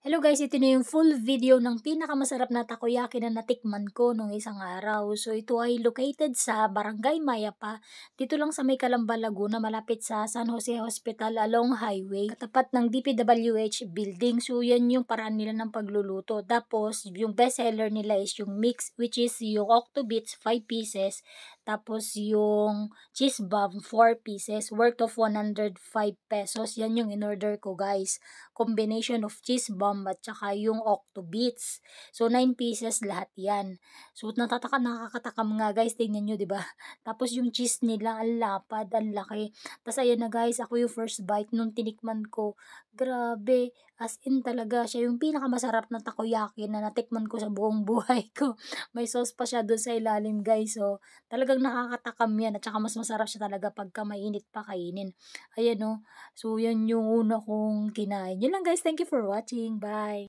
Hello guys, ito na yung full video ng pinakamasarap na takoyaki na natikman ko nung isang araw. So ito ay located sa Barangay Mayapa, dito lang sa may Calamba, Laguna, malapit sa San Jose Hospital along highway, katapat ng DPWH building. So yan yung paraan nila ng pagluluto. Tapos yung best seller nila is yung mix, which is yung octo bits 5 pieces, tapos yung cheese bomb 4 pieces worth of 105 pesos. Yan yung in-order ko guys, combination of cheese bomb at saka yung octo bits. So 9 pieces lahat 'yan. So nakakatakam nga guys, tingnan niyo 'di ba? Tapos yung cheese nila ang lapad, ang laki. Tapos ayan na guys, ako yung first bite nung tinikman ko. Grabe, as in talaga siya yung pinakamasarap na takoyaki na natikman ko sa buong buhay ko. May sauce pa siya dun sa ilalim guys. So talagang nakakatakam 'yan at saka mas masarap siya talaga pagka mainit pa kainin. Ayan oh. So yan yung una kong kinain. Yun lang guys, thank you for watching. Bye!